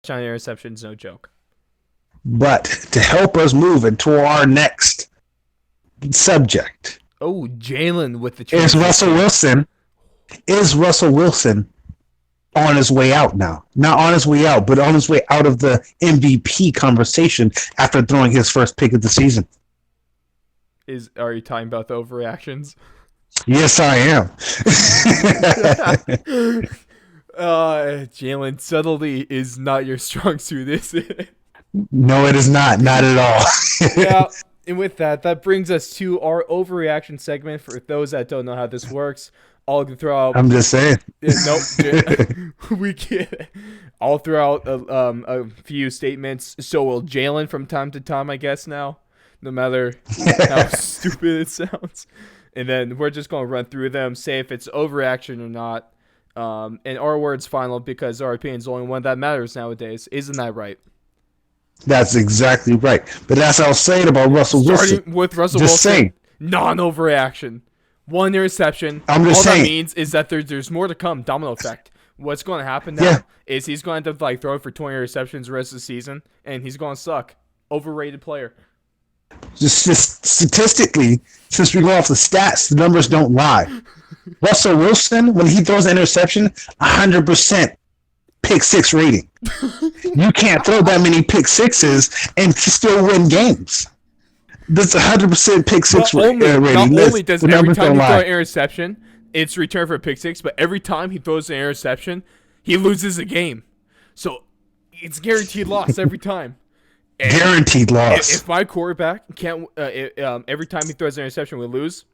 touchdown interception is no joke. But to help us move into our next subject. Oh, Jalen with the transition. Is Russell Wilson on his way out now? Not on his way out, but on his way out of the MVP conversation after throwing his first pick of the season. Are you talking about the overreactions? Yes, I am. Jalen, subtlety is not your strong suit, is it? No, it is not. Not at all. Yeah, and with that brings us to our overreaction segment. For those that don't know how this works, I'll throw out. I'm just saying. Nope, we can't. I'll throw out a few statements. So will Jalen from time to time, I guess. Now, no matter how stupid it sounds, and then we're just gonna run through them, say if it's overreaction or not. And our word's final because our opinion is the only one that matters nowadays. Isn't that right? That's exactly right. But that's what I was saying about Russell Wilson. Starting with Russell Wilson, non-overreaction. One interception. I'm just saying. All that means is that there's more to come. Domino effect. What's going to happen now is he's going to end up throwing for 20 interceptions the rest of the season, and he's going to suck. Overrated player. Just statistically, since we go off the stats, the numbers don't lie. Russell Wilson, when he throws an interception, 100% pick six rating. You can't throw that many pick sixes and still win games. That's 100% pick six rating. Not only does every time he throws an interception, it's return for a pick six, but every time he throws an interception, he loses a game. So it's guaranteed loss every time. And guaranteed loss. If my quarterback can't, every time he throws an interception, we lose.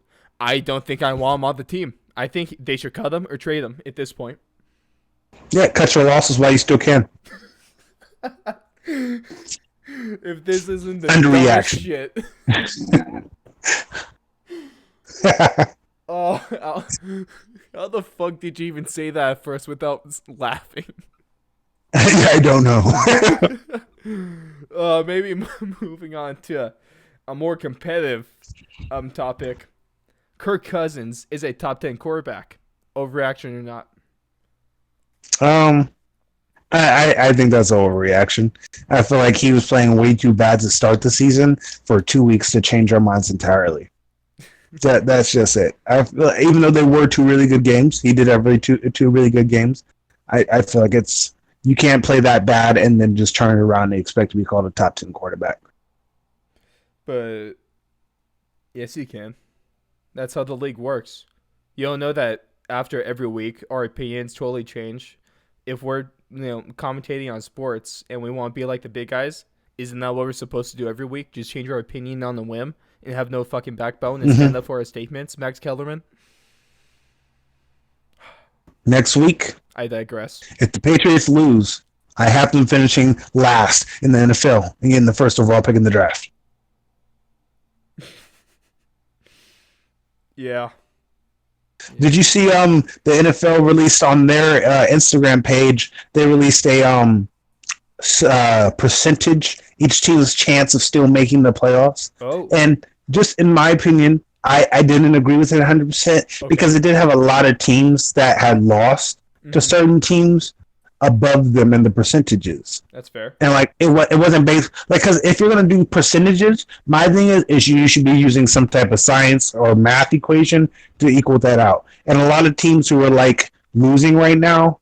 I don't think I want him on the team. I think they should cut him or trade him at this point. Yeah, cut your losses while you still can. If this isn't the underreaction shit. Oh, how the fuck did you even say that at first without laughing? I don't know. Maybe moving on to a more competitive topic. Kirk Cousins is a top 10 quarterback. Overreaction or not? I think that's an overreaction. I feel like he was playing way too bad to start the season for 2 weeks to change our minds entirely. That's just it. Even though they were two really good games, he did have two really good games. I feel like you can't play that bad and then just turn it around and expect to be called a top 10 quarterback. But yes, you can. That's how the league works. You don't know that after every week, our opinions totally change. If we're commentating on sports and we want to be like the big guys, isn't that what we're supposed to do every week? Just change our opinion on the whim and have no fucking backbone and stand up for our statements, Max Kellerman? Next week, I digress. If the Patriots lose, I have them finishing last in the NFL and getting the first overall pick in the draft. Yeah. Did you see the NFL released on their Instagram page? They released a percentage, each team's chance of still making the playoffs. Oh. And just in my opinion, I didn't agree with it 100% because it did have a lot of teams that had lost to certain teams above them in the percentages. That's fair. And it wasn't based because if you're gonna do percentages, my thing is you should be using some type of science or math equation to equal that out. And a lot of teams who are losing right now,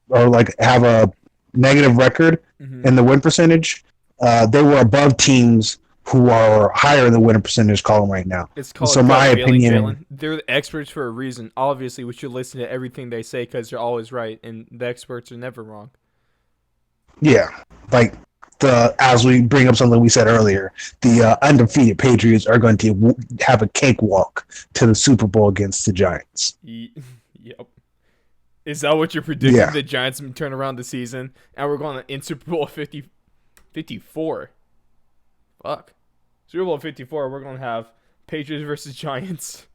or have a negative record in the win percentage, they were above teams who are higher in the winning percentage column right now. It's called so my opinion. Jalen. They're the experts for a reason. Obviously, we should listen to everything they say because they're always right, and the experts are never wrong. Yeah, as we bring up something we said earlier, the undefeated Patriots are going to have a cakewalk to the Super Bowl against the Giants. Yep. Is that what you're predicting? Yeah. The Giants turn around the season, and we're going to in Super Bowl 54. Fuck. Super Bowl 54, we're going to have Patriots versus Giants.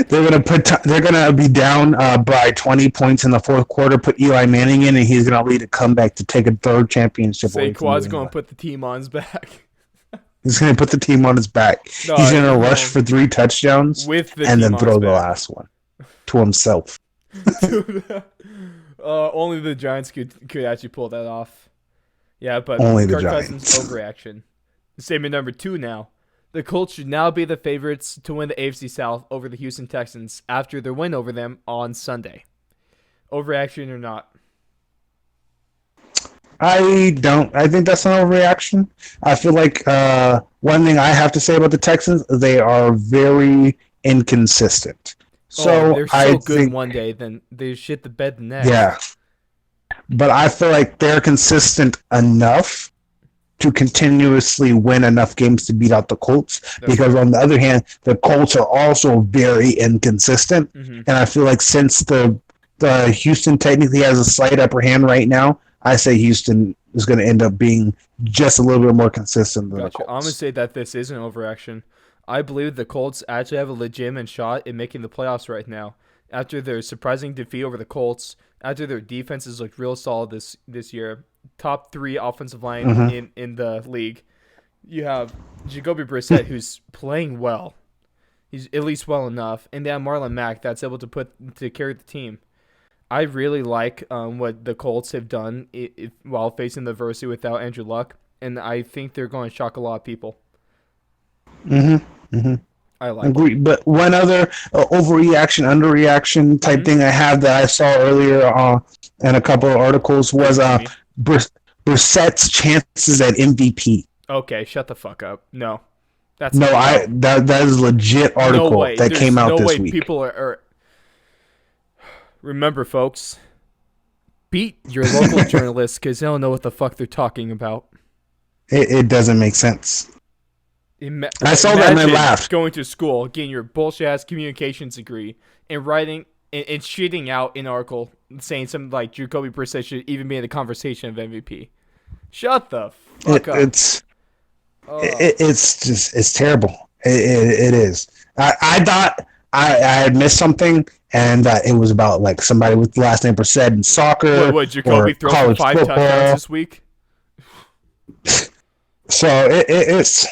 They're gonna be down by 20 points in the fourth quarter. Put Eli Manning in, and he's gonna lead a comeback to take a third championship. Saquon's gonna put the team on his back. He's gonna put the team on his back. No, he's gonna rush for 3 touchdowns and then throw the last one to himself. Only the Giants could actually pull that off. Yeah, but Only the Kirk Cousins Giants. overreaction. Statement number 2 now. The Colts should now be the favorites to win the AFC South over the Houston Texans after their win over them on Sunday. Overreaction or not? I don't. I think that's an overreaction. I feel like one thing I have to say about the Texans, they are very inconsistent. So They're I so good think, one day, then they shit the bed the next. yeah, but I feel like they're consistent enough to continuously win enough games to beat out the Colts. That's Because right. on the other hand, the Colts are also very inconsistent, Mm-hmm. and I feel like since the Houston technically has a slight upper hand right now, I say Houston is going to end up being just a little bit more consistent than the Gotcha. I'm Colts. gonna say that this is an overaction. I believe the Colts actually have a legitimate shot in making the playoffs right now. After their surprising defeat over the Colts, after their defenses looked real solid this year, top 3 offensive line Mhm. in the league. You have Jacoby Brissett, who's playing well. He's at least well enough, and they have Marlon Mack that's able to carry the team. I really like what the Colts have done while facing the adversity without Andrew Luck, and I think they're going to shock a lot of people. I like it. Agree. But one other overreaction, underreaction type thing I have that I saw earlier in a couple of articles was Jimmy. Brissett's chances at MVP. Okay, shut the fuck up. No, that's No, that is a legit article no way. that There's came out no this way week. people are. Remember, folks, beat your local journalists because they don't know what the fuck they're talking about. It doesn't make sense. I saw that and I Imagine laughed. going to school, getting your bullshit ass communications degree, and writing and shitting out an article saying something like Jacoby Brissett should even be in the conversation of MVP. Shut the fuck up. It's terrible. It is. I thought I had missed something, and it was about like somebody with the last name Brissett in soccer What Jacoby or throw for college 5 touchdowns football. this week? So it's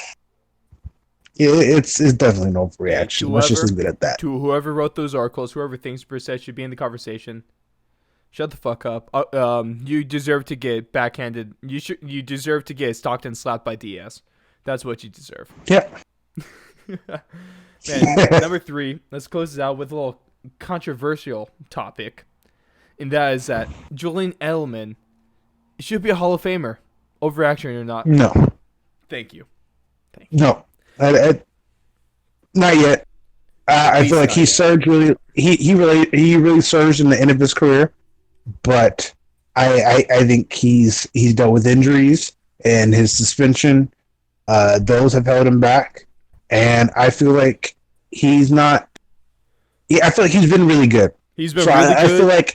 definitely an overreaction. Let's just leave it at that. To whoever wrote those articles, whoever thinks Brissett should be in the conversation, shut the fuck up. You deserve to get backhanded. You deserve to get Stockton slapped by Diaz. That's what you deserve. Yeah. Man, number 3. Let's close this out with a little controversial topic, and that is that Julian Edelman should be a Hall of Famer. Overreaction or not? No. Thank you. No. Not yet. I feel like he served really. He really serves in the end of his career, but I think he's dealt with injuries and his suspension. Those have held him back, and I feel like he's not. Yeah, I feel like he's been really good. He's been really good. I feel like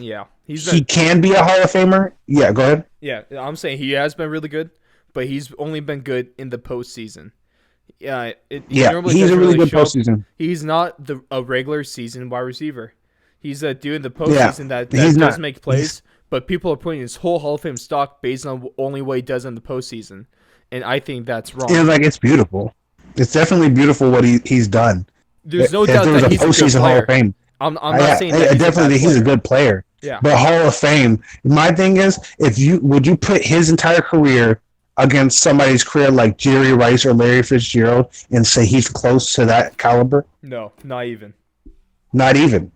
he can be a Hall of Famer. Yeah, go ahead. Yeah, I'm saying he has been really good, but he's only been good in the postseason. Yeah, he's a really good postseason. He's not a regular season wide receiver. He's a dude in the postseason that does make plays, but people are putting his whole Hall of Fame stock based on only what he does in the postseason, and I think that's wrong. Yeah, like it's beautiful. It's definitely beautiful what he's done. There's no doubt that he's a good player. Hall of Fame. I'm not saying that I definitely think he's a good player. Yeah. But Hall of Fame, my thing is, would you put his entire career against somebody's career like Jerry Rice or Larry Fitzgerald and say he's close to that caliber? No, not even. Not even.